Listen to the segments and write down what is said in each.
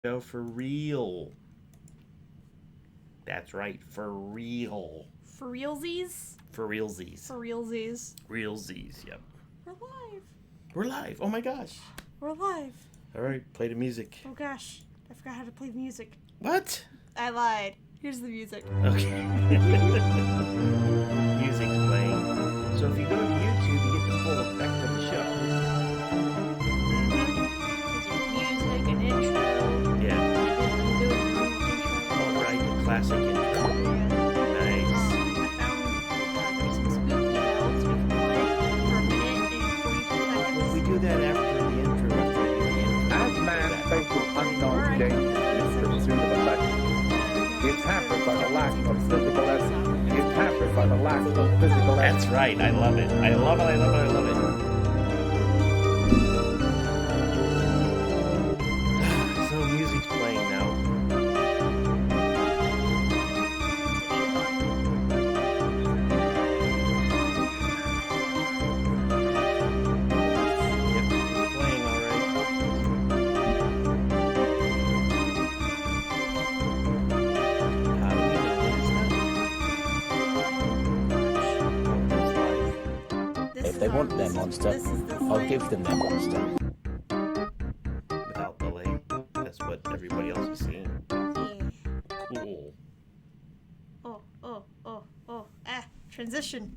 Go for real. That's right, for real. For realsies? For realsies. For realsies. Realsies, yep. We're live. We're live. Oh my gosh. We're live. All right, play the music. Oh gosh, I forgot how to play the music. What? I lied. Here's the music. Okay. Music's playing. So if you go to YouTube, you get the full effect of the show. Music and intro. Yeah. Do it intro. All right, the classic intro. Nice. I found there's some spooky bells we can play for a minute and 42 seconds. Well, we do that after the intro. As man faces unknown dangers in pursuit of a legend, it's hampered by the lack of physical essence. It's hampered by the lack of physical essence. That's right. I love it. I love it. I love it. I love it. So music's playing now. Yep, it's playing all right. How do we know when it's done? This If is they our- want their this is- monster, this is the I'll thing. give them their monster. Without delay. That's what everybody else is seeing. Yeah. Cool. Transition.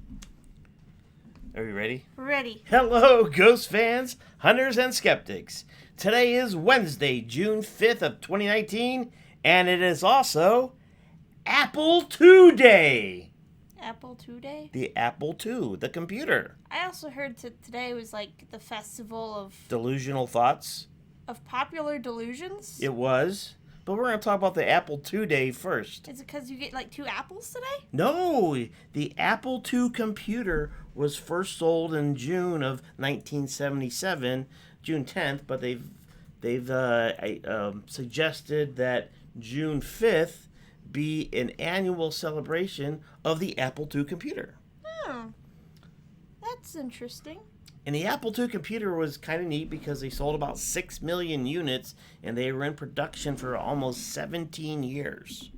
Are we ready? We're ready. Hello, ghost fans, hunters, and skeptics. Today is Wednesday, June 5th of 2019, and it is also Apple II Day. Apple II Day. The Apple II, the computer. I also heard today was like the festival Delusional thoughts. of popular delusions. It was. But we're going to talk about the Apple II Day first. Is it because you get like 2 apples today? No, the Apple II computer was first sold in June of 1977, June 10th, but they've suggested that June 5th be an annual celebration of the Apple II computer. Oh, that's interesting. And the Apple II computer was kind of neat because they sold about 6 million units and they were in production for almost 17 years.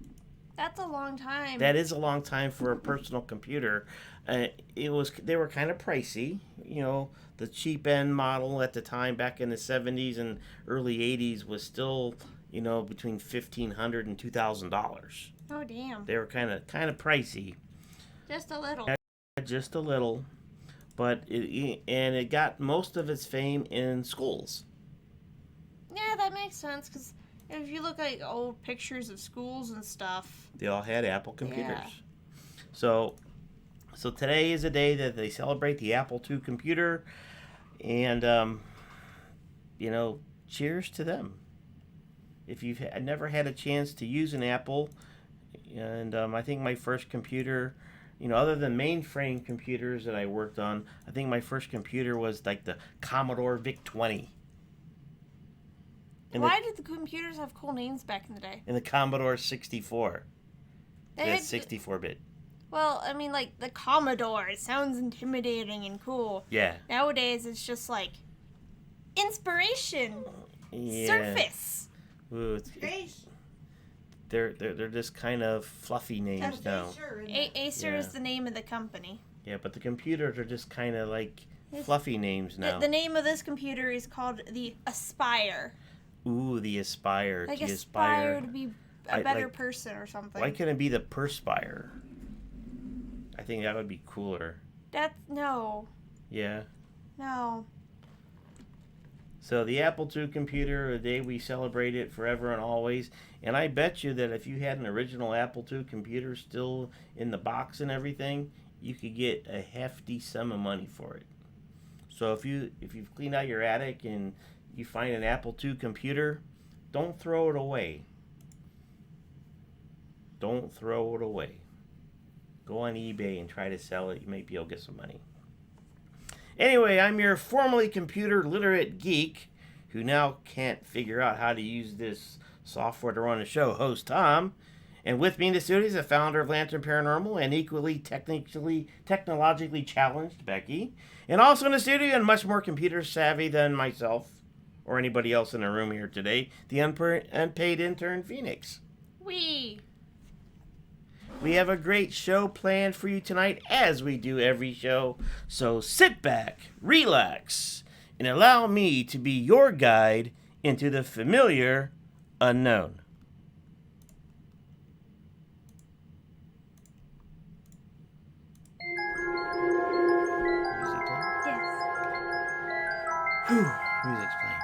That's a long time. That is a long time for a personal computer. They were kind of pricey. You know, the cheap end model at the time back in the 70s and early 80s was still, between $1,500 and $2,000. Oh damn. They were kind of pricey. Just a little. Just a little. But it got most of its fame in schools. Yeah, that makes sense because if you look at old pictures of schools and stuff. They all had Apple computers. Yeah. So today is a day that they celebrate the Apple II computer, and cheers to them. If you've never had a chance to use an Apple, and I think my first computer, other than mainframe computers that I worked on, I think my first computer was like the Commodore VIC-20. Why did the computers have cool names back in the day? And the Commodore 64. They That's had- 64-bit. Well, I mean, like the Commodore. It sounds intimidating and cool. Yeah. Nowadays, it's just like inspiration, Yeah. Surface. Ooh, they're just kind of fluffy names now. Acer Yeah. is the name of the company. Yeah, but the computers are just kind of like fluffy names now. The name of this computer is called the Aspire. Ooh, the Aspire. Like the aspire to be a I- better like- person or something. Why couldn't it be the Perspire? I think that would be cooler. No. Yeah. No. So the Apple II computer, the day we celebrate it forever and always. And I bet you that if you had an original Apple II computer still in the box and everything, you could get a hefty sum of money for it. So if you've cleaned out your attic and you find an Apple II computer, don't throw it away. Don't throw it away. Go on eBay and try to sell it. You may be able to get some money. Anyway, I'm your formerly computer literate geek who now can't figure out how to use this software to run a show, host Tom. And with me in the studio is the founder of Lantern Paranormal and equally technologically challenged Becky. And also in the studio and much more computer savvy than myself, or anybody else in the room here today, the unpaid intern Phoenix. We have a great show planned for you tonight, as we do every show. So sit back, relax, and allow me to be your guide into the familiar unknown. Whew, music's playing.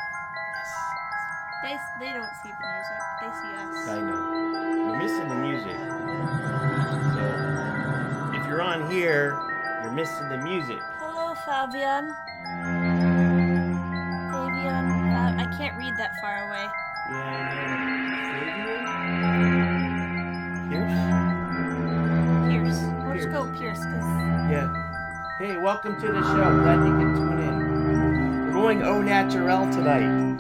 Yes. They don't see the music. They see us. I know. You're missing the music. So, if you're on here, you're missing the music. Hello, Fabian. I can't read that far away. Yeah, I know. Pierce? We'll just go Pierce, because... Yeah. Hey, welcome to the show. Glad you could tune in. We're going au naturel tonight.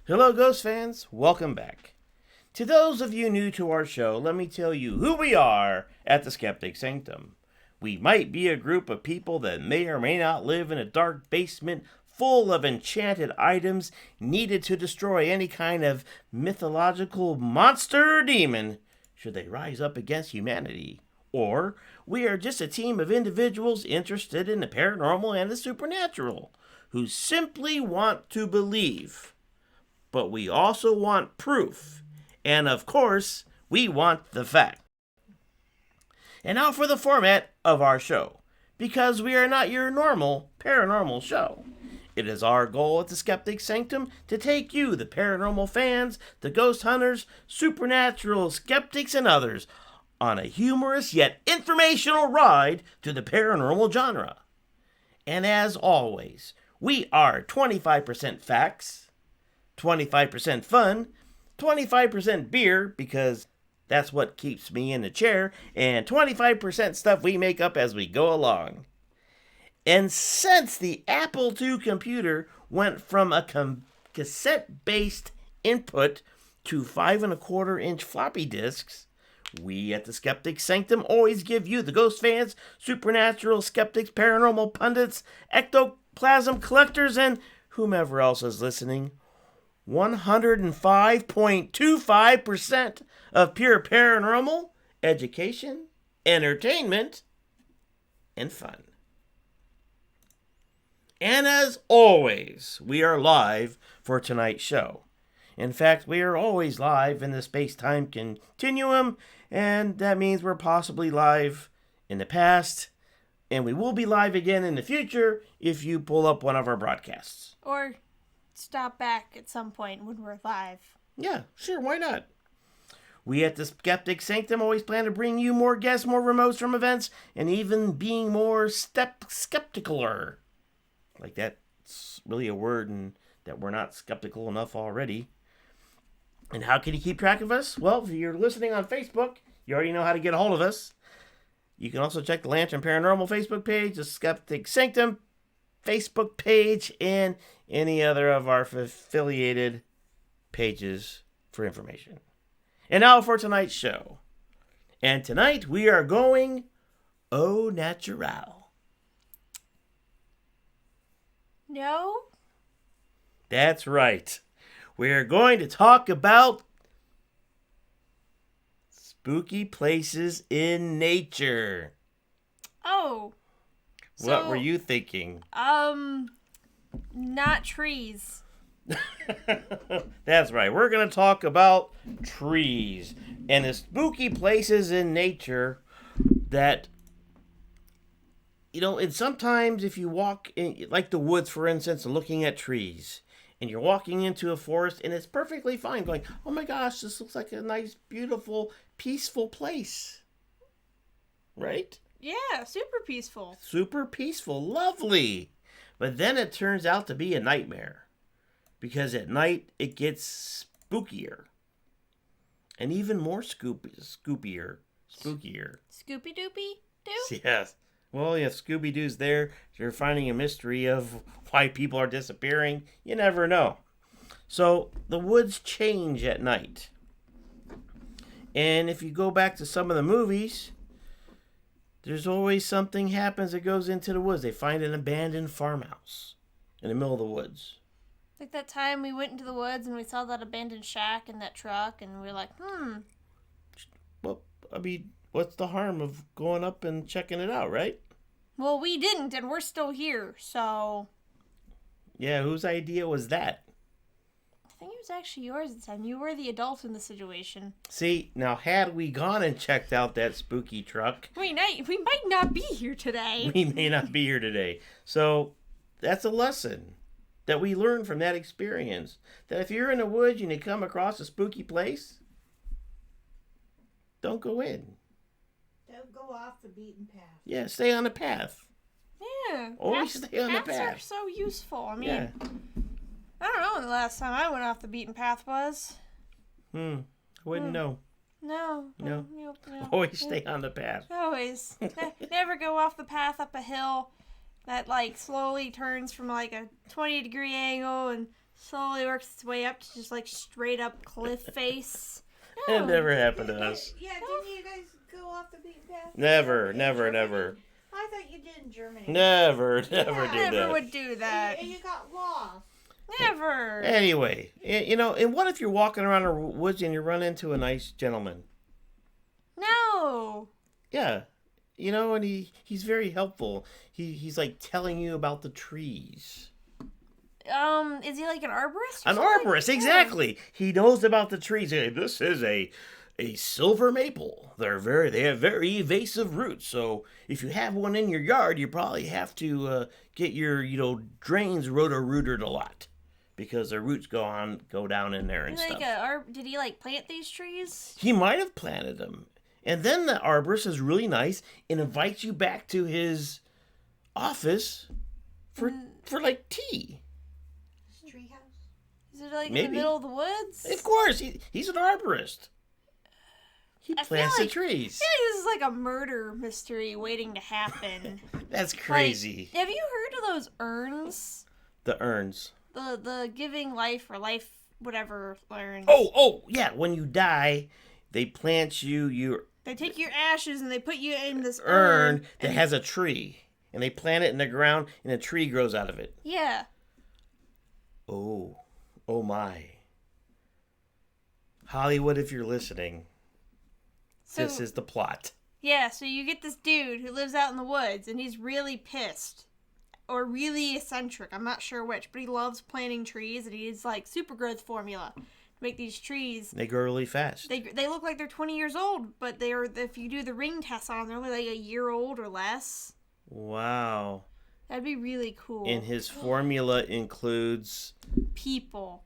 Hello, Ghost fans. Welcome back. To those of you new to our show, let me tell you who we are at the Skeptic Sanctum. We might be a group of people that may or may not live in a dark basement full of enchanted items needed to destroy any kind of mythological monster or demon should they rise up against humanity. Or we are just a team of individuals interested in the paranormal and the supernatural who simply want to believe. But we also want proof. And of course, we want the fact. And now for the format of our show. Because we are not your normal paranormal show. It is our goal at the Skeptic Sanctum to take you, the paranormal fans, the ghost hunters, supernatural skeptics, and others, on a humorous yet informational ride to the paranormal genre. And as always, we are 25% facts, 25% fun, 25% beer, because that's what keeps me in the chair, and 25% stuff we make up as we go along. And since the Apple II computer went from a cassette-based input to 5.25-inch floppy disks, we at the Skeptic Sanctum always give you, the ghost fans, supernatural skeptics, paranormal pundits, ectoplasm collectors, and whomever else is listening, 105.25% of pure paranormal education, entertainment, and fun. And as always, we are live for tonight's show. In fact, we are always live in the space-time continuum, and that means we're possibly live in the past, and we will be live again in the future if you pull up one of our broadcasts. Or stop back at some point when we're live. Yeah, sure, why not? We at the Skeptic Sanctum always plan to bring you more guests, more remotes from events, and even being more skepticaler. Like that's really a word, and that we're not skeptical enough already. And how can you keep track of us? Well, if you're listening on Facebook, you already know how to get a hold of us. You can also check the Lantern Paranormal Facebook page, the Skeptic Sanctum Facebook page, and any other of our affiliated pages for information. And now for tonight's show. And tonight we are going au naturel. No? That's right. We're going to talk about spooky places in nature. Oh. What were you thinking? Not trees. That's right. We're going to talk about trees and the spooky places in nature that, and sometimes if you walk in, like the woods, for instance, and looking at trees, and you're walking into a forest and it's perfectly fine going, oh my gosh, this looks like a nice, beautiful, peaceful place. Right? Yeah, super peaceful. Super peaceful. Lovely. But then it turns out to be a nightmare. Because at night, it gets spookier. And even more spookier. Scoopy Doopy Doo? Yes. Well, if Scooby-Doo's there, you're finding a mystery of why people are disappearing. You never know. So, the woods change at night. And if you go back to some of the movies, there's always something happens that goes into the woods. They find an abandoned farmhouse in the middle of the woods. Like that time we went into the woods and we saw that abandoned shack and that truck and we were like, Well, I mean, what's the harm of going up and checking it out, right? Well, we didn't and we're still here, so... Yeah, whose idea was that? I think it was actually yours this time. You were the adult in the situation. See, now had we gone and checked out that spooky truck... We might not be here today. We may not be here today. So, that's a lesson that we learned from that experience. That if you're in the woods and you come across a spooky place, don't go in. Don't go off the beaten path. Yeah, stay on the path. Yeah. Always stay on the paths path. are so useful. I mean, Yeah. I don't know when the last time I went off the beaten path was. Wouldn't know. No. No. No. Always stay on the path. Always. Never go off the path up a hill that like slowly turns from like a 20-degree angle and slowly works its way up to just like straight up cliff face. No. It never happened to us. Yeah, didn't you guys go off the beaten path? Never. I thought you did in Germany. Never did Never that. would do that. And you got lost. Never. Anyway, and what if you're walking around the woods and you run into a nice gentleman? No. Yeah. And he's very helpful. He's like telling you about the trees. Is he like an arborist? An arborist, exactly. He knows about the trees. Hey, this is a silver maple. They have very evasive roots. So if you have one in your yard, you probably have to get your drains roto-rooted a lot because the roots go down in there and stuff. Did he like plant these trees? He might have planted them. And then the arborist is really nice and invites you back to his office for like tea. Treehouse? Is it like Maybe. in the middle of the woods? Of course, he's an arborist. He plants the I trees. feel like this is like a murder mystery waiting to happen. That's crazy. Like, have you heard of those urns? The urns. The giving life or life whatever urns. Oh, yeah. When you die, they plant you. They take your ashes and they put you in this urn that has a tree. And they plant it in the ground and a tree grows out of it. Yeah. Oh my. Hollywood, if you're listening, this is the plot. Yeah, so you get this dude who lives out in the woods and he's really pissed. Or really eccentric, I'm not sure which, but he loves planting trees and he's like super growth formula to make these trees. They grow really fast. They look like they're 20 years old, but if you do the ring test on them, they're only like a year old or less. Wow. That'd be really cool. And his formula includes people.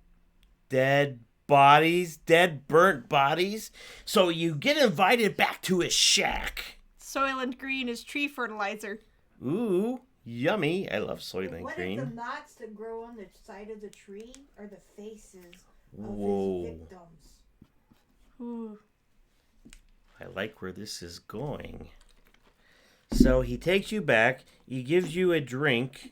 Dead bodies, dead burnt bodies. So you get invited back to his shack. Soylent Green is tree fertilizer. Ooh, yummy. I love Soylent What Green. if the knots that grow on the side of the tree are the faces of Whoa. his victims? Ooh. I like where this is going. So he takes you back, he gives you a drink,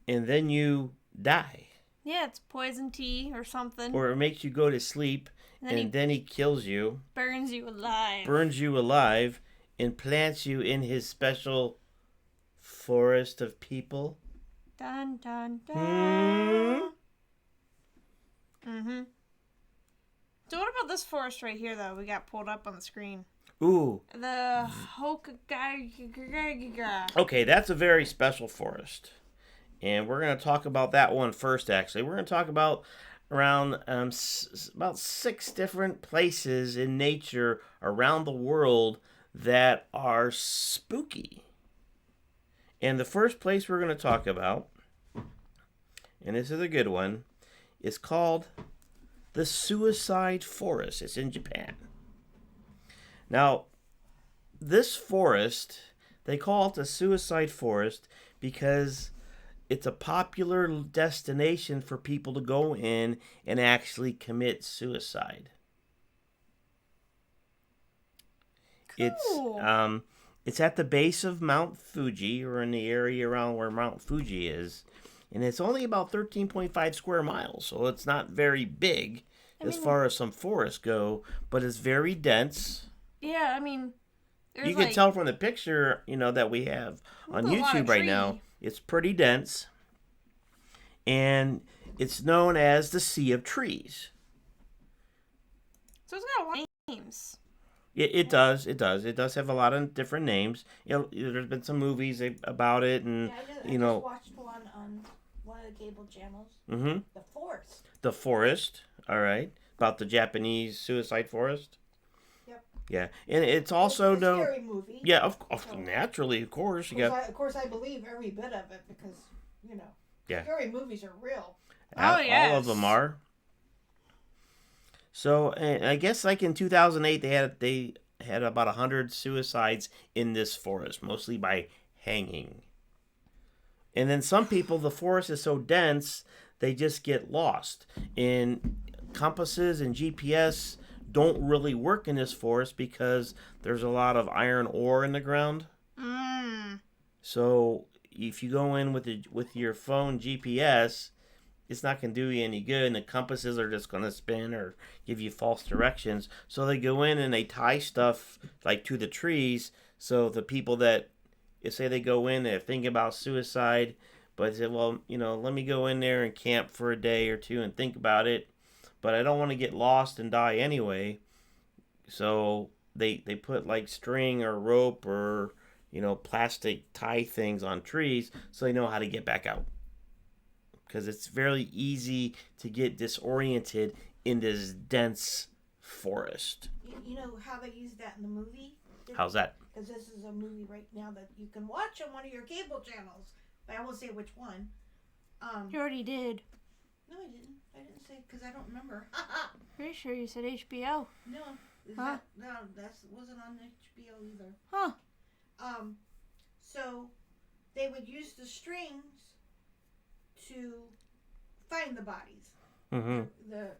and then you die. Yeah, it's poison tea or something. Or it makes you go to sleep, and then he kills you, burns you alive. burns you alive, and plants you in his special forest of people. Dun dun dun. So what about this forest right here, though? We got pulled up on the screen. Ooh. The Hokagiga. Okay, that's a very special forest. And we're going to talk about that one first, actually. We're going to talk about around about 6 different places in nature around the world that are spooky. And the first place we're going to talk about, and this is a good one, is called the Suicide Forest. It's in Japan. Now, this forest, they call it the Suicide Forest because it's a popular destination for people to go in and actually commit suicide. Cool. It's at the base of Mount Fuji, or in the area around where Mount Fuji is, and it's only about 13.5 square miles, so it's not very big as far as some forests go, but it's very dense. Yeah, I mean, You can tell from the picture, that we have on YouTube right now. It's pretty dense, and it's known as the Sea of Trees. So it's got a lot of names. It does. It does have a lot of different names. There's been some movies about it, and I just watched one on one of the cable channels. Mm-hmm. The Forest. The Forest. All right, about the Japanese suicide forest. Yep. Yeah, and it's also it's a scary movie. Yeah, naturally, of course. Of course, I believe every bit of it because scary movies are real. All of them are. So, and I guess like in 2008, they had about 100 suicides in this forest, mostly by hanging. And then some people, the forest is so dense, they just get lost. And compasses and GPS don't really work in this forest because there's a lot of iron ore in the ground. So if you go in with your phone GPS, it's not going to do you any good, and the compasses are just going to spin or give you false directions. So they go in and they tie stuff like to the trees, so the people that, say they go in, they're thinking about suicide, but they say, well, let me go in there and camp for a day or two and think about it, but I don't want to get lost and die anyway. So they put like string or rope or, plastic tie things on trees so they know how to get back out. Because it's very easy to get disoriented in this dense forest. You know how they use that in the movie? How's that? Because this is a movie right now that you can watch on one of your cable channels. But I won't say which one. You already did. No, I didn't. I didn't say because I don't remember. Pretty sure you said HBO. No. Huh? That wasn't on HBO either. Huh. So they would use the strings to find the bodies. Mm-hmm. The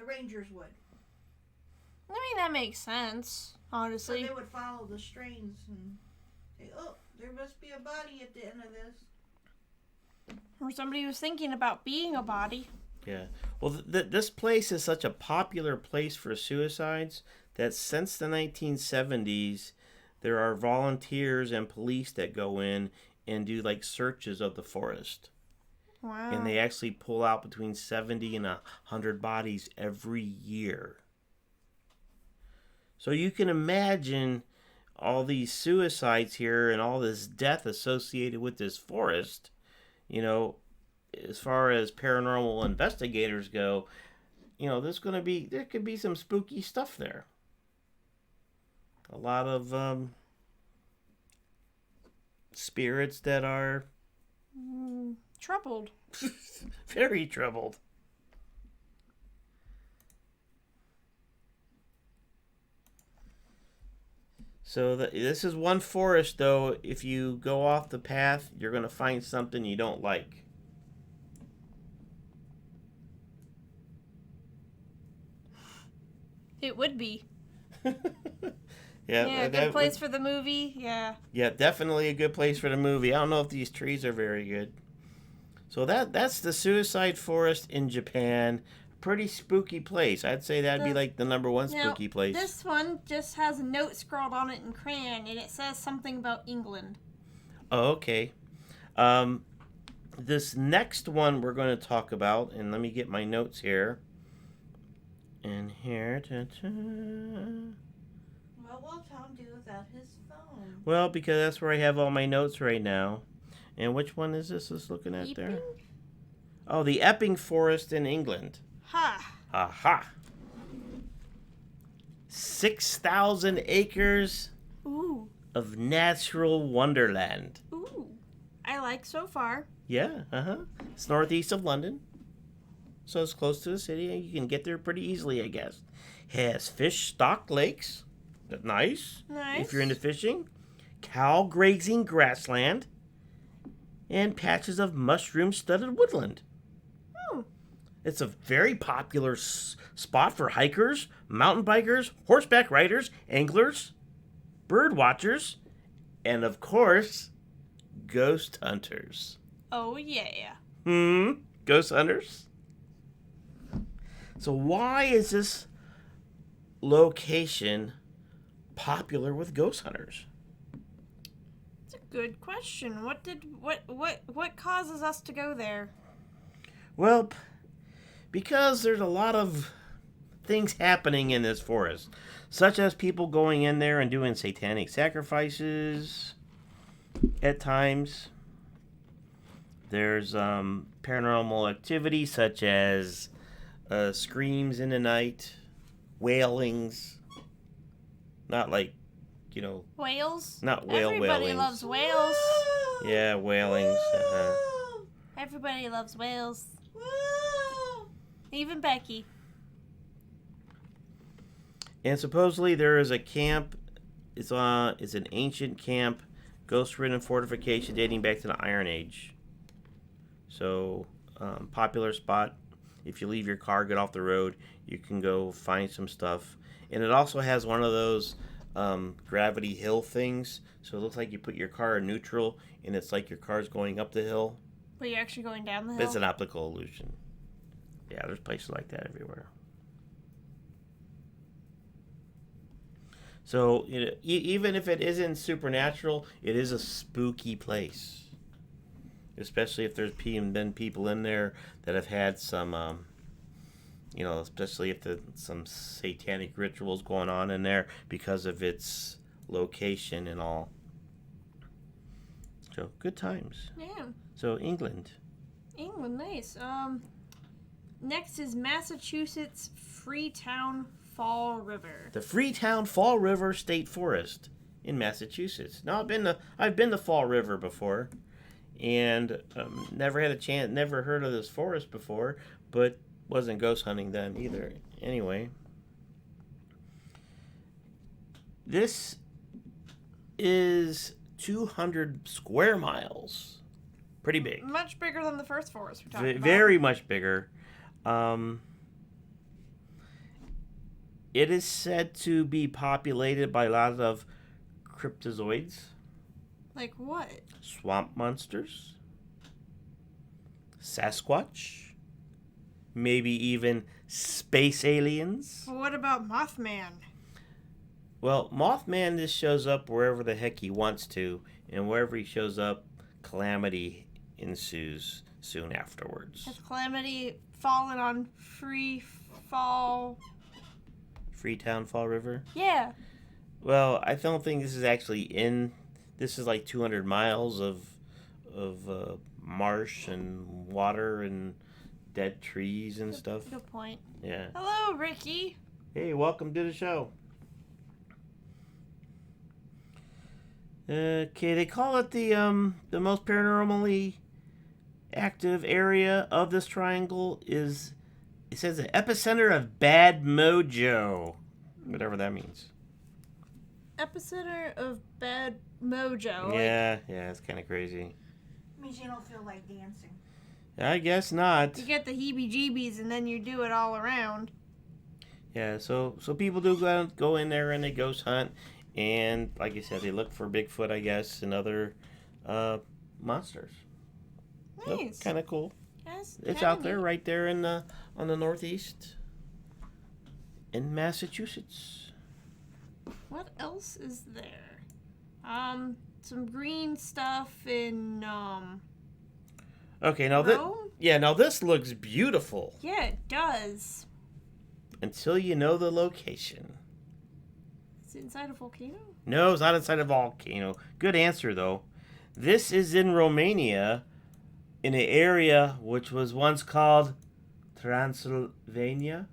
Rangers would. I mean, that makes sense, honestly. So they would follow the strings and say, oh, there must be a body at the end of this. Or somebody was thinking about being a body. Yeah. Well, this place is such a popular place for suicides that since the 1970s, there are volunteers and police that go in and do like searches of the forest. Wow. And they actually pull out between 70 and 100 bodies every year. So you can imagine all these suicides here and all this death associated with this forest. As far as paranormal investigators go, there could be some spooky stuff there. A lot of spirits that are troubled. Very troubled. So this is one forest, though. If you go off the path, you're going to find something you don't like. It would be. Yeah, a good place for the movie. Yeah. Yeah, definitely a good place for the movie. I don't know if these trees are very good. So that's the Suicide Forest in Japan. Pretty spooky place. I'd say that'd be like the number one spooky place. This one just has a note scrawled on it in crayon, and it says something about England. Oh, okay. This next one we're going to talk about, and let me get my notes here, And here, What will Tom do without his phone? well, because that's where I have all my notes right now. And which one is this looking at there? Epping? Oh, the Epping Forest in England. Ha! Aha! 6,000 acres Ooh. of natural wonderland. Ooh. I like so far. Yeah, It's northeast of London. So it's close to the city. You can get there pretty easily, I guess. Has fish-stocked lakes. That's nice. Nice. If you're into fishing. Cow grazing grassland. And patches of mushroom-studded woodland. Oh. It's a very popular spot for hikers, mountain bikers, horseback riders, anglers, bird watchers, and of course, ghost hunters. Oh, yeah. Ghost hunters? So why is this location popular with ghost hunters? It's a good question. What causes us to go there? Well, because there's a lot of things happening in this forest, such as people going in there and doing satanic sacrifices at times. There's paranormal activity such as screams in the night, wailings. Not like, Whales? not whale Everybody wailings. loves whales. Yeah, wailings. Everybody loves whales. Woo! Even Becky. And supposedly there is a camp. It's an ancient camp, ghost-ridden fortification dating back to the Iron Age. So, popular spot. If you leave your car, get off the road, you can go find some stuff. And it also has one of those gravity hill things. So it looks like you put your car in neutral, and it's like your car's going up the hill. But you're actually going down the But hill? it's an optical illusion. Yeah, there's places like that everywhere. So, even if it isn't supernatural, it is a spooky place. Especially if there's been people in there that have had some, especially if some satanic rituals going on in there because of its location and all. So, good times. Yeah. So, England. England, nice. Next is Massachusetts Freetown Fall River. The Freetown Fall River State Forest in Massachusetts. Now, I've been to Fall River before. And never had a chance, never heard of this forest before, but wasn't ghost hunting then either. Anyway, this is 200 square miles. Pretty big. Much bigger than the first forest we're talking about. Very much bigger. It is said to be populated by a lot of cryptozoids. Like what? Swamp monsters, Sasquatch, maybe even space aliens. Well, what about Mothman? Well, Mothman just shows up wherever the heck he wants to, and wherever he shows up, calamity ensues soon afterwards. Has Calamity fallen on Freetown Fall River? Yeah. Well, I don't think this is actually in. This is like 200 miles of marsh and water and dead trees and stuff. Good point. Yeah. Hello, Ricky. Hey, welcome to the show. Okay, they call it the most paranormally active area of this triangle is, it says, the epicenter of bad mojo, whatever that means. Epicenter of bad mojo. Yeah, it's kind of crazy. Means you don't feel like dancing. I guess not. You get the heebie-jeebies and then you do it all around. Yeah, so people do go in there and they ghost hunt, and like I said, they look for Bigfoot, I guess, and other monsters. Nice. Kind of cool. That's It's kinda out there, neat. right there in on the northeast in Massachusetts. What else is there? Some green stuff in Okay, now Rome? now this looks beautiful. Yeah, it does. until you know the location. Is it inside a volcano? No, it's not inside a volcano. Good answer, though. This is in Romania, in an area which was once called Transylvania.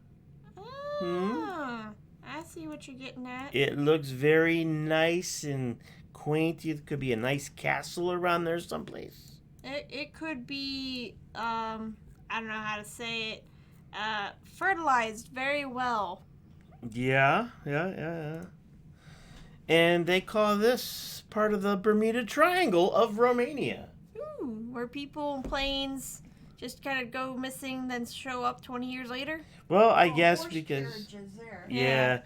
Ah, I see what you're getting at. It looks very nice and quaint. It could be a nice castle around there someplace. It could be, I don't know how to say it, fertilized very well. Yeah. And they call this part of the Bermuda Triangle of Romania. Where people and planes just kind of go missing, then show up 20 years later. Well, I Oh, guess horse because... carriages there. Yeah.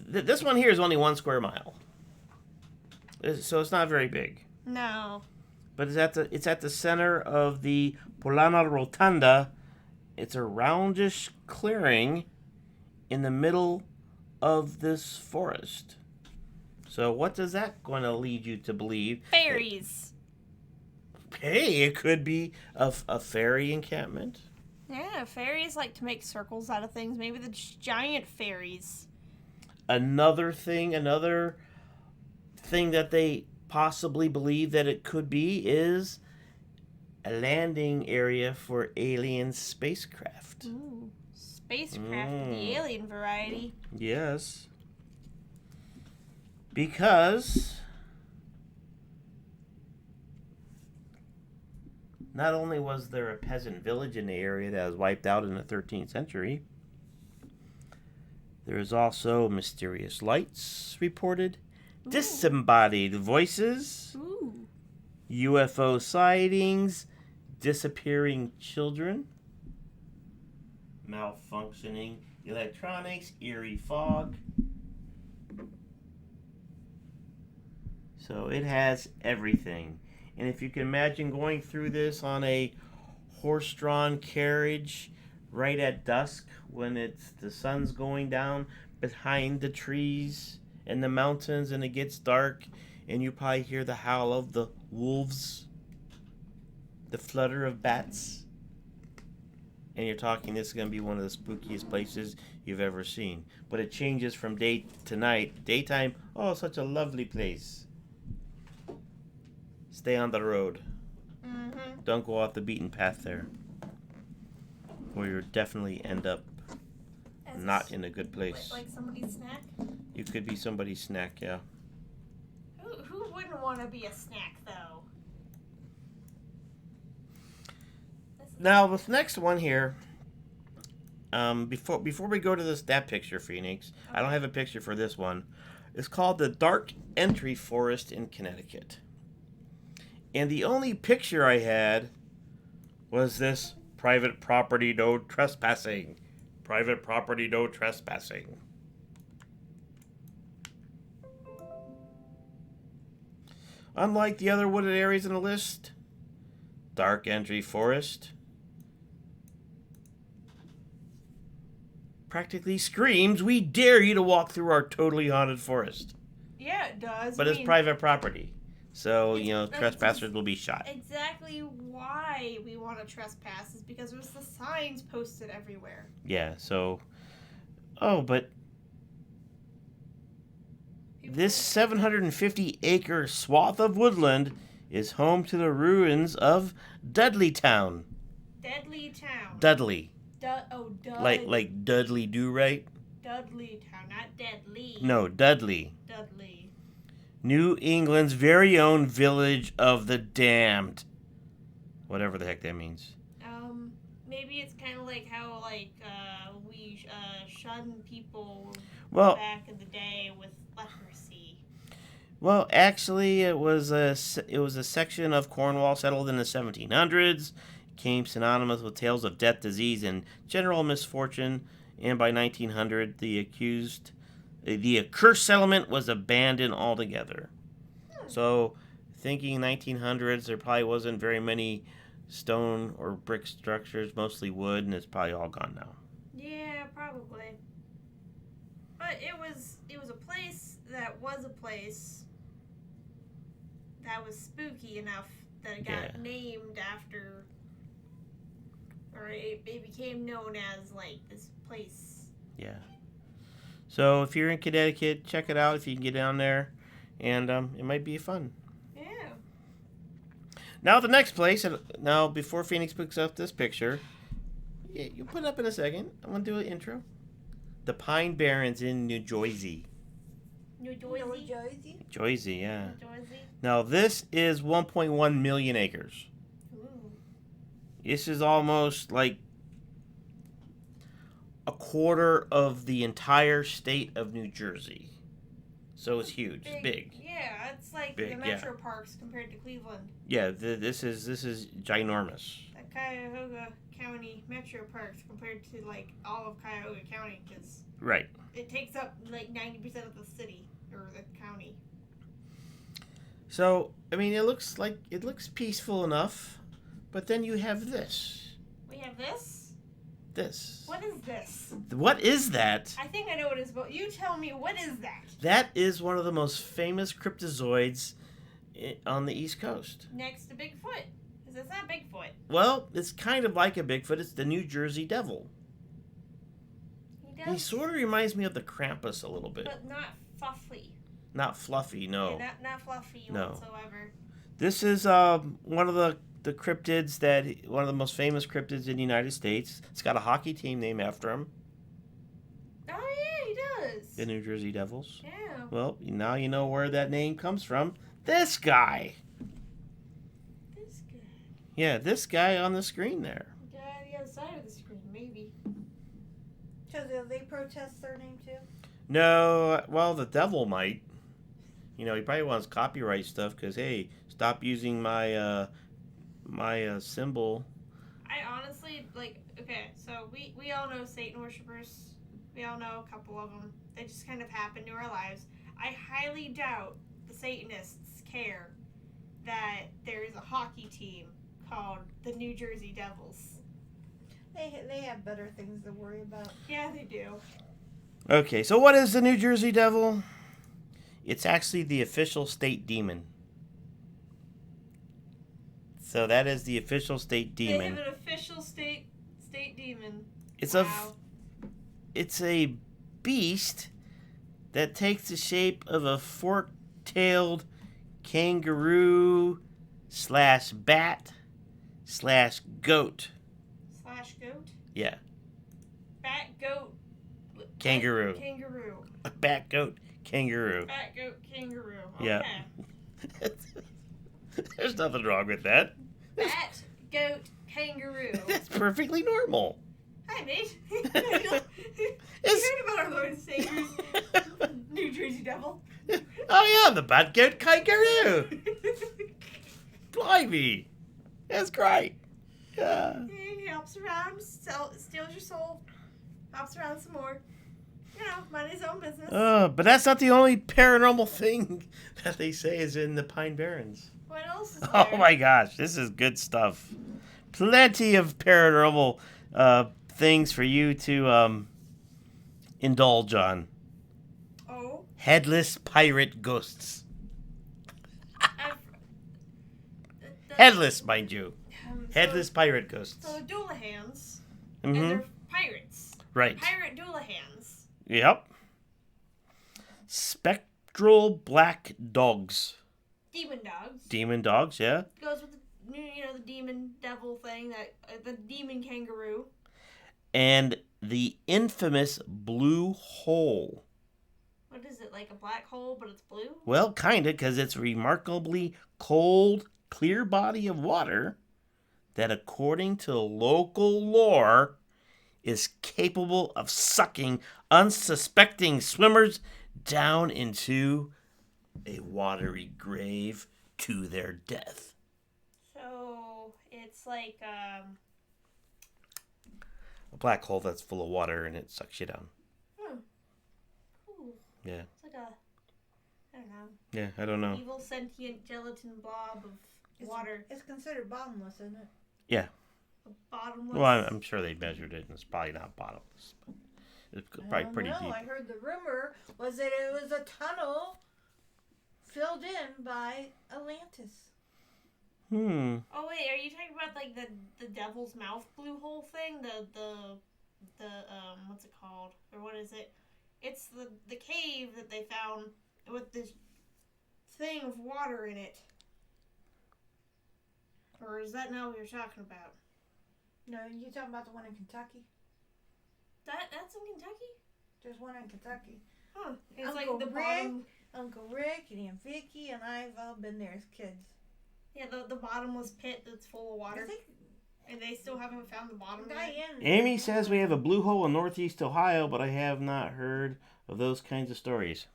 This one here is only 1 square mile. So it's not very big. No. But it's at the center of the Polana Rotunda. It's a roundish clearing in the middle of this forest. So what does that going to lead you to believe? Fairies. Hey, it could be a fairy encampment. Yeah, fairies like to make circles out of things. Maybe the giant fairies. Another thing that they possibly believe that it could be is a landing area for alien spacecraft. Ooh, spacecraft of the alien variety. Yes. Because not only was there a peasant village in the area that was wiped out in the 13th century, there is also mysterious lights reported, disembodied voices, UFO sightings, disappearing children, malfunctioning electronics, eerie fog. So it has everything. And if you can imagine going through this on a horse-drawn carriage right at dusk when the sun's going down behind the trees and the mountains and it gets dark and you probably hear the howl of the wolves, the flutter of bats, and you're talking this is going to be one of the spookiest places you've ever seen. But it changes from day to night. Daytime, oh, such a lovely place. Stay on the road. Mm-hmm. Don't go off the beaten path there, or you'll definitely end up not in a good place. Like somebody's snack? You could be somebody's snack, yeah. Who wouldn't want to be a snack, though? Now, this next one here, before we go to that picture, Phoenix, I don't have a picture for this one. It's called the Dark Entry Forest in Connecticut. And the only picture I had was this private property, no trespassing. Private property, no trespassing. Unlike the other wooded areas in the list, Dark Entry Forest practically screams, we dare you to walk through our totally haunted forest. Yeah, it does. But it's private property. So, trespassers will be shot. Exactly why we want to trespass is because there's the signs posted everywhere. Yeah, so... Oh, but... This 750-acre swath of woodland is home to the ruins of Dudleytown. Deadlytown. Dudley. Dudley. Like Dudley Do-Right? Dudleytown, not Deadly. No, Dudley. Dudley. New England's very own village of the damned. Whatever the heck that means. Maybe it's kind of like how, we shun people back in the day with leprosy. Well, actually, it was a section of Cornwall settled in the 1700s. It came synonymous with tales of death, disease, and general misfortune. And by 1900, the accursed settlement was abandoned altogether. So, thinking 1900s, there probably wasn't very many stone or brick structures, mostly wood, and it's probably all gone now. Yeah, probably. But it was a place that was spooky enough that it got named after, or it became known as, like, this place Yeah. So if you're in Connecticut, check it out if you can get down there, and it might be fun. Yeah. Now the next place. Now before Phoenix picks up this picture, yeah, you put it up in a second. I want to do an intro. The Pine Barrens in New Jersey. New New Jersey. Jersey. Jersey, yeah. New Jersey. Now this is 1.1 million acres. Ooh. This is almost like a quarter of the entire state of New Jersey. So it's huge. It's big. Yeah, it's like Big, the metro parks compared to Cleveland. Yeah, this is ginormous. The Cuyahoga County metro parks compared to like all of Cuyahoga County, because Right. it takes up like 90% of the city or the county. So, I mean, it looks peaceful enough, but then you have this. We have this. This. What is this? What is that? I think I know what it is, but you tell me, what is that? That is one of the most famous cryptozoids on the East Coast. Next to Bigfoot. Because it's not Bigfoot. Well, it's kind of like a Bigfoot. It's the New Jersey Devil. He He does, sort of reminds me of the Krampus a little bit. but not fluffy. Not fluffy, no. Yeah, not fluffy No. whatsoever. This is one of the cryptids one of the most famous cryptids in the United States. It's got a hockey team named after him, Oh yeah, he does. the New Jersey Devils. Yeah. Well, now you know where that name comes from. This guy. This guy. Yeah, this guy on the screen there. The guy on the other side of the screen, maybe. Because they protest their name too. No, well, the devil might. You know, he probably wants copyright stuff because, hey, stop using my symbol. I honestly, like, okay, so we all know Satan worshippers. We all know a couple of them. They just kind of happen to our lives. I highly doubt the Satanists care that there is a hockey team called the New Jersey Devils. They have better things to worry about. Yeah, they do. Okay, so what is the New Jersey Devil? It's actually the official state demon. So that is the official state They demon. have an official state demon. It's Wow. it's a beast that takes the shape of a fork-tailed kangaroo / bat / goat. Slash goat. Yeah, Bat goat. kangaroo. Kangaroo. A bat goat kangaroo. Bat goat kangaroo. Okay. Yeah. There's nothing wrong with that. Bat goat kangaroo. That's perfectly normal. Hi, mate. You heard about our Lord and Savior's New Jersey Devil? Oh yeah, the bat goat kangaroo. Blimey, that's great. Yeah. He hops around, steals your soul, hops around some more. You know, mind his own business. But that's not the only paranormal thing that they say is in the Pine Barrens. What else is there? Oh my gosh, this is good stuff. Plenty of paranormal things for you to indulge on. Oh, Headless pirate ghosts. I've, Headless, mind you. so- Headless pirate ghosts. So Doolahans, and Mm-hmm. they're pirates. Right. Pirate Doolahans. Yep. Spectral black dogs. Demon dogs. Demon dogs, yeah. Goes with the demon devil thing, that the demon kangaroo. And the infamous blue hole. What is it, like a black hole, but it's blue? Well, kind of, because it's a remarkably cold, clear body of water that, according to local lore, is capable of sucking unsuspecting swimmers down into a watery grave to their death. So it's like A black hole that's full of water and it sucks you down. ooh, Yeah. it's like a, I don't know, Yeah, I don't know. evil sentient gelatin blob of water. It's considered bottomless, isn't it? Yeah. Bottomless. Well, I'm sure they measured it and it's probably not bottomless. But it's probably pretty No, deep. I heard the rumor was that it was a tunnel filled in by Atlantis. Hmm. Oh wait, are you talking about like the devil's mouth blue hole thing? The what's it called? Or what is it? It's the cave that they found with this thing of water in it. Or is that not what you're talking about? No, you talking about the one in Kentucky? That's in Kentucky? There's one in Kentucky. Huh. It's Uncle like the Rick, bottom. Uncle Rick and Aunt Vicky and I've all been there as kids. Yeah, the bottomless pit that's full of I water. think And they still haven't found the bottom yet. Diane. Amy says we have a blue hole in Northeast Ohio, but I have not heard of those kinds of stories.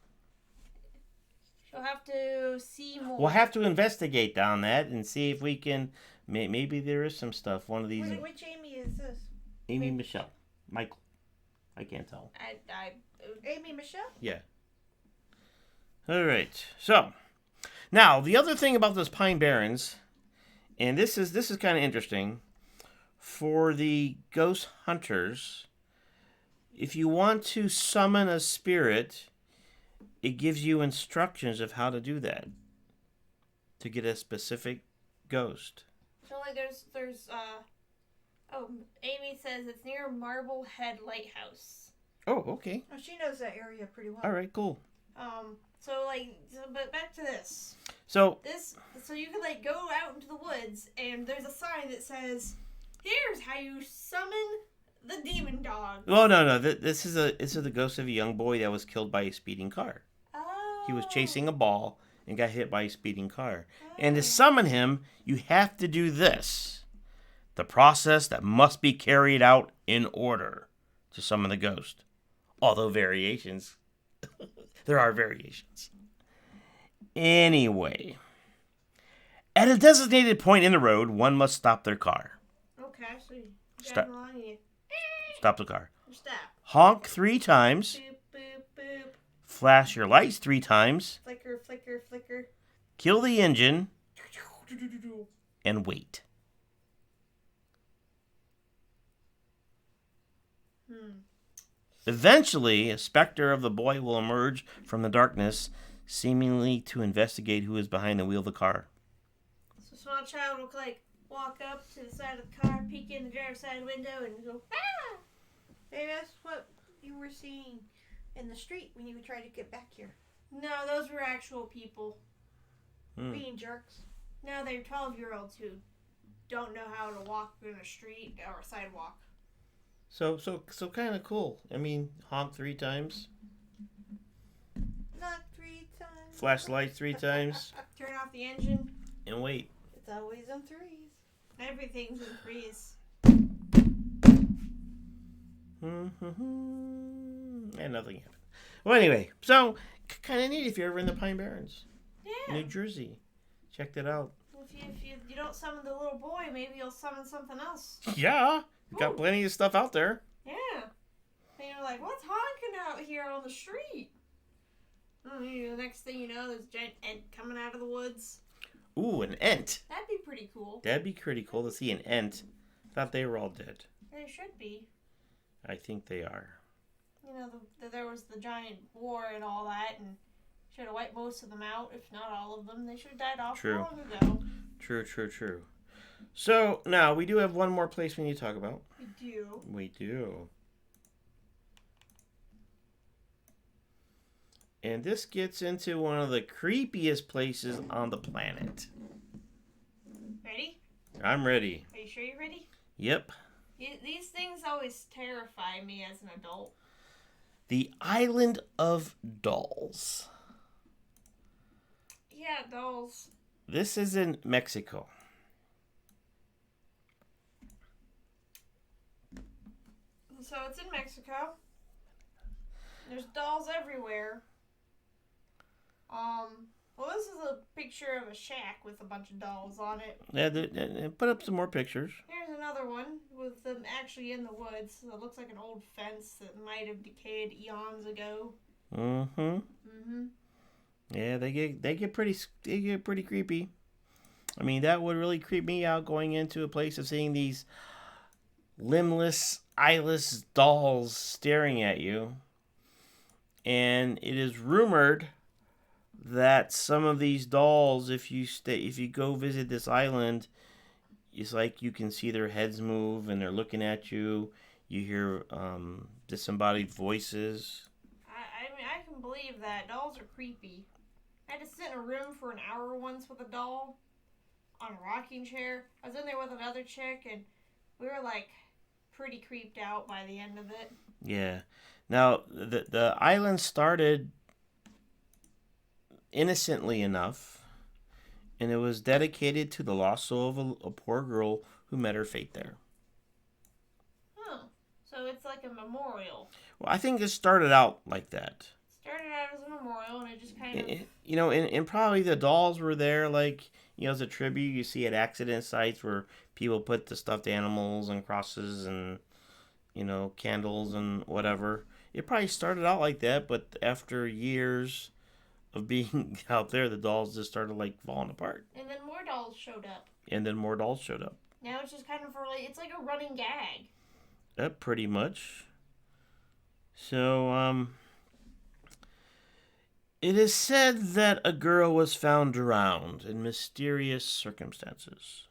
She'll have to see more. We'll have to investigate down that and see if we can. Maybe there is some stuff. One of these. Which Amy is this? Amy, Michelle, Michael. I can't tell. Amy Michelle? Yeah. All right. So, now the other thing about those Pine Barrens, and this is kind of interesting, for the ghost hunters, if you want to summon a spirit, it gives you instructions of how to do that to get a specific ghost. So like there's Amy says it's near Marblehead Lighthouse. Oh, okay. Oh, she knows that area pretty well. All right, cool. But back to this. So You could like go out into the woods and there's a sign that says, "Here's how you summon the demon dog." oh no, this is the ghost of a young boy that was killed by a speeding car. Oh. He was chasing a ball and got hit by a speeding car. And to summon him, you have to do this. The process that must be carried out in order to summon the ghost. Although variations. There are variations. Anyway. At a designated point in the road, one must stop their car. Okay, so you Stop. drive along and you Stop the car. stop. Honk 3 times. Boop, boop, boop. Flash your lights 3 times. Flicker, flicker, flicker. Kill the engine. And wait. Eventually, a specter of the boy will emerge from the darkness, seemingly to investigate who is behind the wheel of the car. So a small child will like walk up to the side of the car, peek in the driver's side window, and go, "Ah!" Hey, that's what you were seeing in the street when you tried to get back here. No, those were actual people. Being jerks. No, they're 12-year-olds who don't know how to walk in a street or a sidewalk. So kind of cool. I mean, honk 3 times. Not 3 times. Flash lights 3 times. Turn off the engine. And wait. It's always on 3s. Everything's in threes. And nothing happened. Well, anyway, so kind of neat if you're ever in the Pine Barrens, Yeah. New Jersey. Check that out. If you don't summon the little boy, maybe you'll summon something else. Yeah, got Ooh. plenty of stuff out there. Yeah. And you're like, what's honking out here on the street? The next thing you know, there's a giant ant coming out of the woods. Ooh, an ent. That'd be pretty cool. That'd be pretty cool to see an ent. Thought they were all dead. They should be. I think they are. There was the giant war and all that, and should have wiped most of them out, if not all of them. They should have died off True. long ago. True. So, now, we do have one more place we need to talk about. We do. We do. And this gets into one of the creepiest places on the planet. Ready? I'm ready. Are you sure you're ready? Yep. These things always terrify me as an adult. The Island of Dolls. Yeah, dolls. This is in Mexico. So it's in Mexico. There's dolls everywhere. Well, this is a picture of a shack with a bunch of dolls on it. Yeah, put up some more pictures. Here's another one with them actually in the woods. So it looks like an old fence that might have decayed eons ago. Yeah, they get pretty creepy. I mean, that would really creep me out going into a place of seeing these limbless, eyeless dolls staring at you. And it is rumored that some of these dolls, if you go visit this island, it's like you can see their heads move and they're looking at you. You hear disembodied voices. I mean, I can believe that. Dolls are creepy. I had to sit in a room for an hour once with a doll on a rocking chair. I was in there with another chick, and we were like pretty creeped out by the end of it. Yeah. Now the island started innocently enough, and it was dedicated to the lost soul of a poor girl who met her fate there. Huh. So it's like a memorial. Well, I think it started out like that. Started out as a memorial, and it just kind of... You know, and probably the dolls were there, like, you know, as a tribute. You see at accident sites where people put the stuffed animals and crosses and, you know, candles and whatever. It probably started out like that, but after years of being out there, the dolls just started, like, falling apart. And then more dolls showed up. And then more dolls showed up. Now it's just kind of it's like a running gag. Pretty much. So, it is said that a girl was found drowned in mysterious circumstances.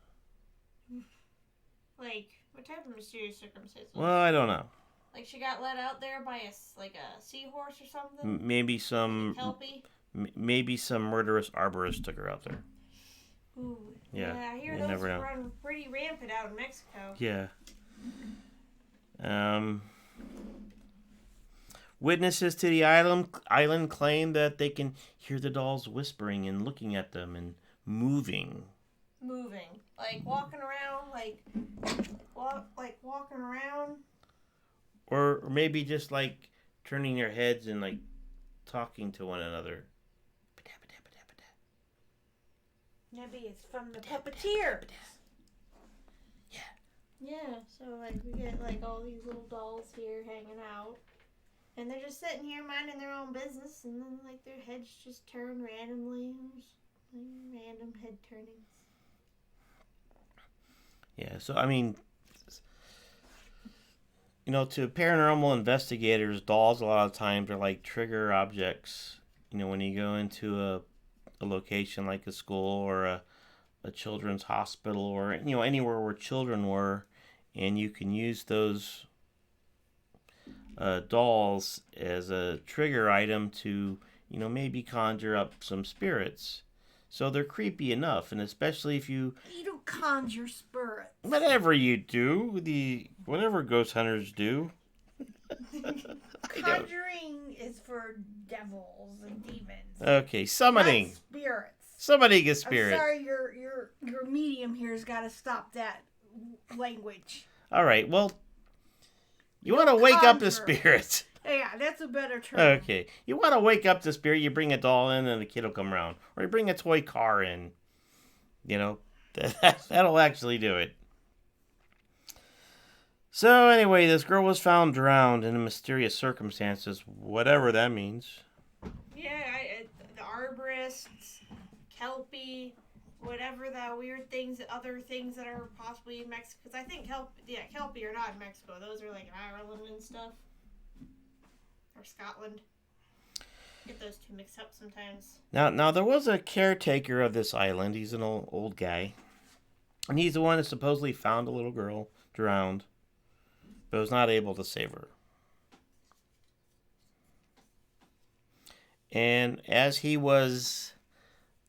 Like, what type of mysterious circumstances? Well, I don't know. Like she got let out there by a seahorse or something? Maybe some... Kelpie? Maybe some murderous arborist took her out there. Ooh. Yeah, I hear you those never know. run pretty rampant out in Mexico. Yeah. Witnesses to the island claim that they can hear the dolls whispering and looking at them and moving. Moving. Like walking around, walking around. Or maybe just like turning their heads and like talking to one another. Maybe it's from the puppeteer. Yeah, so like we get like all these little dolls here hanging out. And they're just sitting here minding their own business, and then like their heads just turn randomly. Just, like, random head turnings. Yeah, so I mean, you know, to paranormal investigators, dolls a lot of times are like trigger objects. You know, when you go into a location like a school or a children's hospital or, you know, anywhere where children were, and you can use those dolls as a trigger item to, you know, maybe conjure up some spirits. So they're creepy enough, and especially if you... You don't conjure spirits. Whatever you do, whatever ghost hunters do. Conjuring is for devils and demons. Okay, summoning. Not spirits. Summoning a spirit. I'm sorry, your medium here's got to stop that language. All right, well, you want to wake up the spirit. Yeah, that's a better term. Okay, you want to wake up the spirit, you bring a doll in and the kid will come around. Or you bring a toy car in. You know, that'll actually do it. So anyway, this girl was found drowned in mysterious circumstances, whatever that means. Yeah, the arborists, Kelpie, whatever that weird other things that are possibly in Mexico. Because I think Kelpie are not in Mexico. Those are like in Ireland and stuff. Or Scotland. Get those two mixed up sometimes. Now there was a caretaker of this island. He's an old guy. And he's the one that supposedly found a little girl drowned, but was not able to save her. And as he was,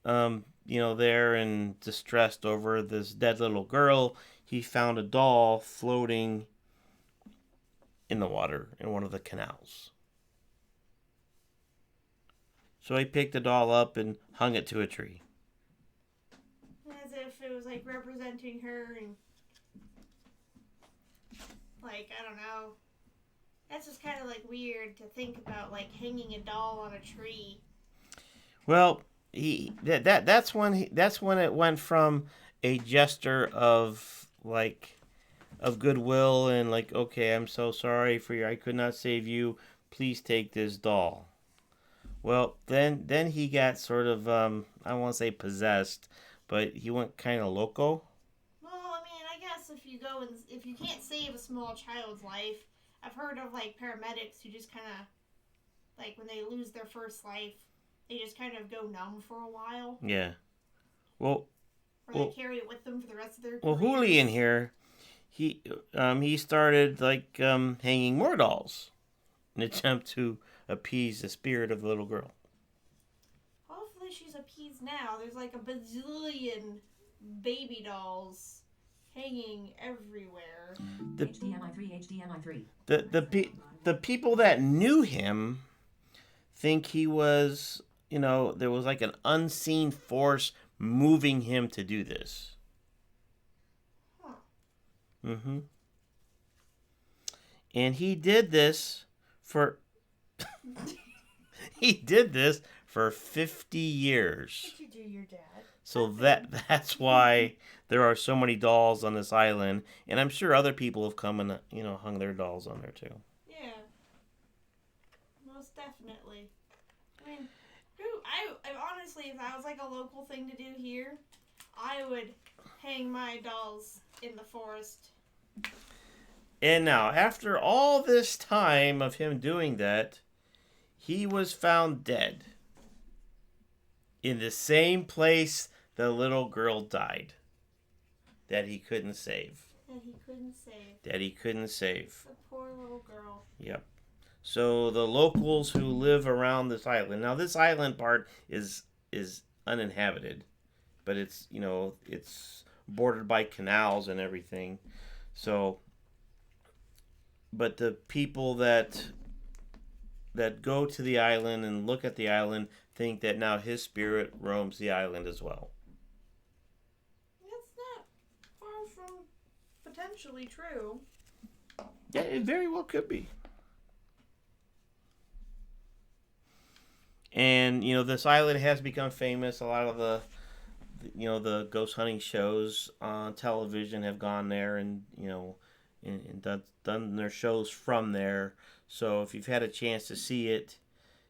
there and distressed over this dead little girl, he found a doll floating in the water in one of the canals. So he picked the doll up and hung it to a tree. As if it was like representing her and like, I don't know. That's just kind of like weird to think about, like hanging a doll on a tree. Well, that's when it went from a gesture of goodwill and like, okay, I'm so sorry I could not save you. Please take this doll. Well, then he got sort of I don't want to say possessed, but he went kind of loco. Well, I mean, I guess if you can't save a small child's life, I've heard of like paramedics who just kind of like when they lose their first life, they just kind of go numb for a while. Yeah. Well, or they carry it with them for the rest of their careers. Well, Julian here, he started like hanging more dolls in an attempt to appease the spirit of the little girl. Hopefully she's appeased now. There's like a bazillion baby dolls hanging everywhere. The people that knew him think he was, there was like an unseen force moving him to do this. Huh. Mm-hmm. And he did this for 50 years. What you do, your dad? So that's why there are so many dolls on this island, and I'm sure other people have come and hung their dolls on there too. Yeah, most definitely. I mean, I honestly, if that was like a local thing to do here, I would hang my dolls in the forest. And now, after all this time of him doing that, he was found dead in the same place the little girl died that he couldn't save. That he couldn't save. The poor little girl. Yep. So the locals who live around this island. Now this island part is uninhabited, but it's bordered by canals and everything. So but the people that go to the island and look at the island think that now his spirit roams the island as well. That's not far from potentially true. Yeah, it very well could be. And this island has become famous. A lot of the ghost hunting shows on television have gone there and done their shows from there. So if you've had a chance to see it,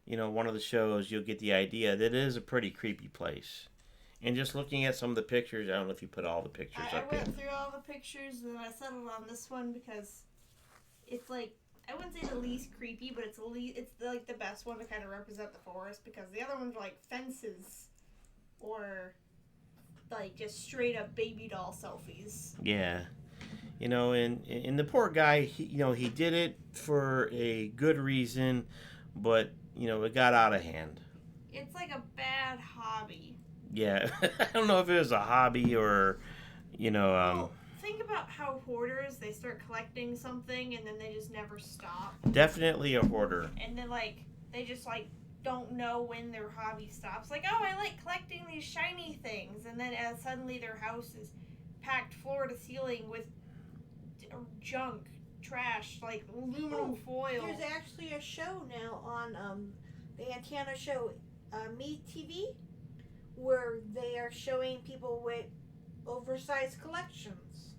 one of the shows, you'll get the idea that it is a pretty creepy place. And just looking at some of the pictures, I don't know if you put all the pictures I up yet. went through all the pictures and I settled on this one because it's like, I wouldn't say the least creepy, but it's like the best one to kind of represent the forest, because the other ones are like fences or like just straight up baby doll selfies. Yeah. And the poor guy, he did it for a good reason, but, it got out of hand. It's like a bad hobby. Yeah. I don't know if it was a hobby or, Well, think about how hoarders, they start collecting something and then they just never stop. Definitely a hoarder. And then, they just, don't know when their hobby stops. Like, oh, I like collecting these shiny things. And then suddenly their house is packed floor to ceiling with junk, trash, like aluminum foil. There's actually a show now on the Antenna show, Me TV, where they are showing people with oversized collections.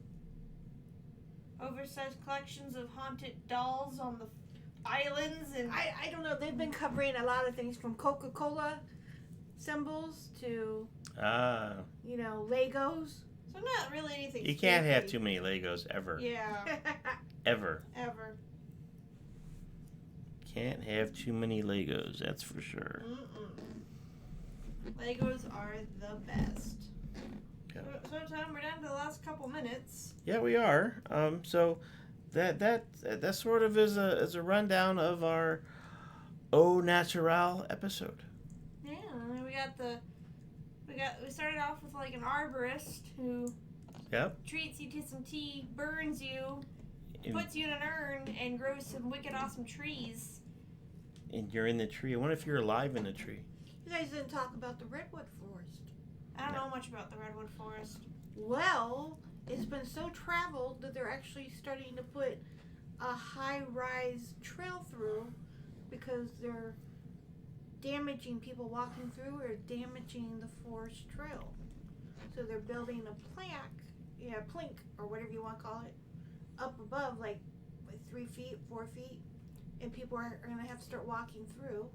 Oversized collections of haunted dolls on the islands, and I don't know. They've been covering a lot of things from Coca-Cola symbols to Legos. so not really anything. You can't have spooky. too many Legos ever. Yeah, Ever. Can't have too many Legos, that's for sure. Legos are the best. Yeah. So Tom, we're down to the last couple minutes. Yeah, we are. So that sort of is a rundown of our Au Natural episode. Yeah, and then we started off with like an arborist who treats you to some tea, burns you, puts you in an urn, and grows some wicked awesome trees. And you're in the tree. I wonder if you're alive in the tree. You guys didn't talk about the redwood forest. I don't know much about the redwood forest. Well, it's been so traveled that they're actually starting to put a high-rise trail through because they're damaging people walking through or damaging the forest trail. So they're building a plank, or whatever you want to call it, up above, like 3 feet, 4 feet, and people are going to have to start walking through.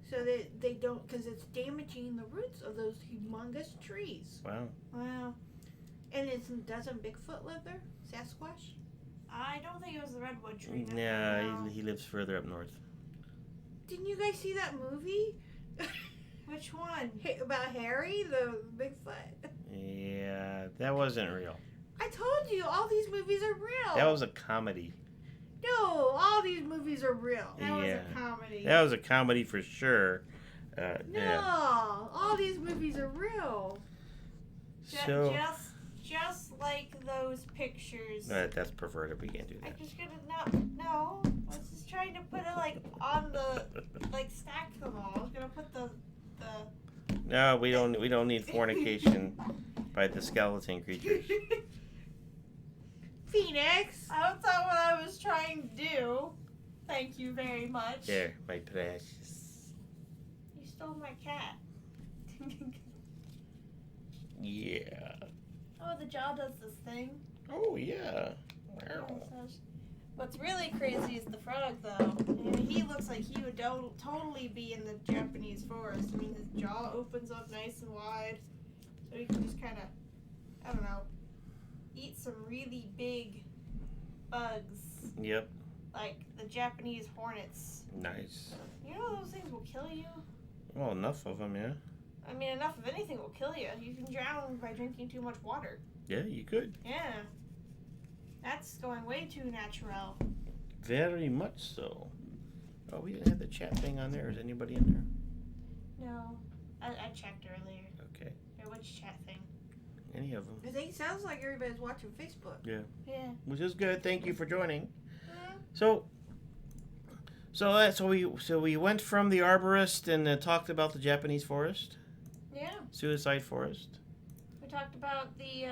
So that they don't, because it's damaging the roots of those humongous trees. Wow. And doesn't Bigfoot live there? Sasquatch? I don't think it was the redwood tree. Yeah, he lives further up north. Didn't you guys see that movie? Which one? About Harry, the Bigfoot? Yeah, that wasn't real. I told you, all these movies are real. That was a comedy. No, all these movies are real. That was Yeah. a comedy. That was a comedy for sure. No, Yeah. all these movies are real. So Just like those pictures. that's perverted. We can't do I'm that. just gonna no. I was just trying to put it like on the stack them all. I was gonna put the No, we don't need fornication by the skeleton creatures. Phoenix. That's not what I was trying to do. Thank you very much. There, my precious. You stole my cat. Yeah. Oh, the jaw does this thing. Oh yeah. What's really crazy is the frog, though. I mean, he looks like he would totally be in the Japanese forest. I mean, his jaw opens up nice and wide, so he can just kind of, I don't know, eat some really big bugs, Yep. like the Japanese hornets. Nice. You know those things will kill you? Well, enough of them, yeah. I mean, enough of anything will kill you. You can drown by drinking too much water. Yeah, you could. Yeah. That's going way too natural. Very much so. Oh, we didn't have the chat thing on there. Is anybody in No. I checked earlier. there? Okay. Or which chat thing? Any of them. I think it sounds like everybody's watching Facebook. Yeah. Which is good. Thank you for joining. Mm. So we went from the arborist and talked about the Japanese forest, Yeah. suicide forest, We talked about the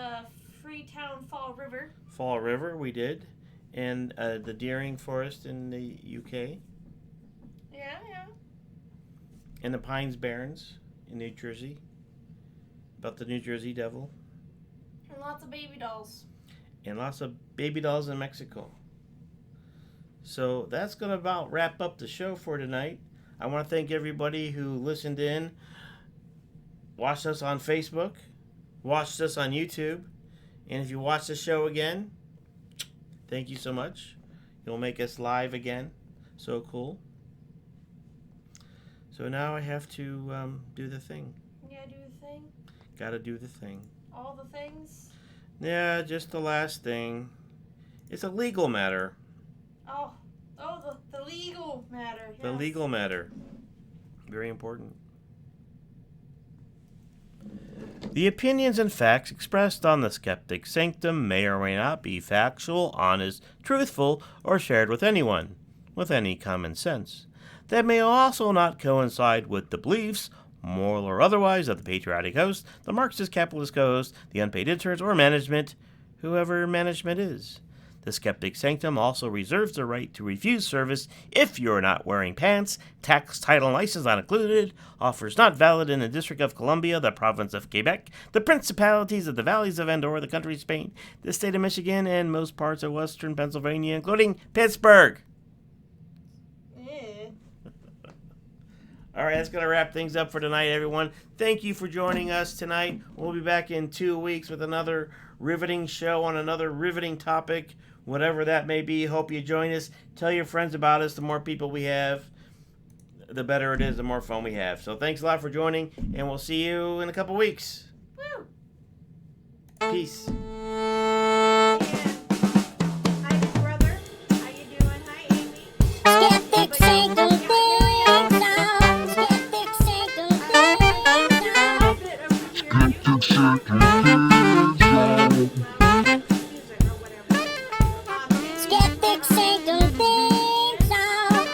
Freetown Fall River. Fall River. We did, and the Deering forest in the UK, Yeah. and the Pines Barrens in New Jersey. About the New Jersey Devil, And lots of baby dolls. and lots of baby dolls in Mexico. So that's going to about wrap up the show for tonight. I want to thank everybody who listened in, watched us on Facebook, watched us on YouTube, and if you watch the show again, thank you so much. You'll make us live again. So cool. So now I have to do the thing. Yeah, do the thing. Gotta do the thing. All the things. Yeah, just the last thing. It's a legal matter. Oh, the legal matter. Yes. The legal matter. Very important. The opinions and facts expressed on the Skeptic Sanctum may or may not be factual, honest, truthful, or shared with anyone with any common sense. They may also not coincide with the beliefs, moral or otherwise, of the patriotic host, the Marxist capitalist co-host, the unpaid interns, or management, whoever management is. The Skeptic Sanctum also reserves the right to refuse service if you are not wearing pants, tax, title, and license not included, offers not valid in the District of Columbia, the Province of Quebec, the Principalities of the Valleys of Andorra, the country of Spain, the state of Michigan, and most parts of western Pennsylvania, including Pittsburgh. Yeah. All right, that's going to wrap things up for tonight, everyone. Thank you for joining us tonight. We'll be back in 2 weeks with another riveting show on another riveting topic, whatever that may be. Hope you join us. Tell your friends about us. The more people we have, the better it is, the more fun we have. So thanks a lot for joining, and we'll see you in a couple weeks. Woo! Peace. Hi, big brother. How you doing? Hi, Amy. Skeptic Sanctum theme song. Skeptic Sanctum theme song. Skeptic Sanctum theme song.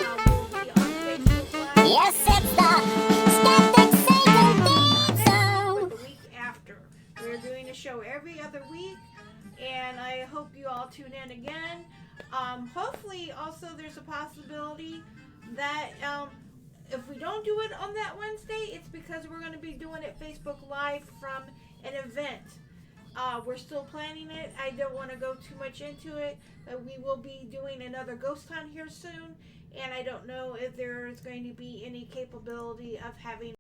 Yes, it's the Skeptic Sanctum theme song. The week after. We're doing a show every other week, and I hope you all tune in again. Hopefully, also, there's a possibility that if we don't do it on that Wednesday, it's because we're going to be doing it Facebook Live from an event. We're still planning it. I don't want to go too much into it, but we will be doing another ghost hunt here soon, and I don't know if there is going to be any capability of having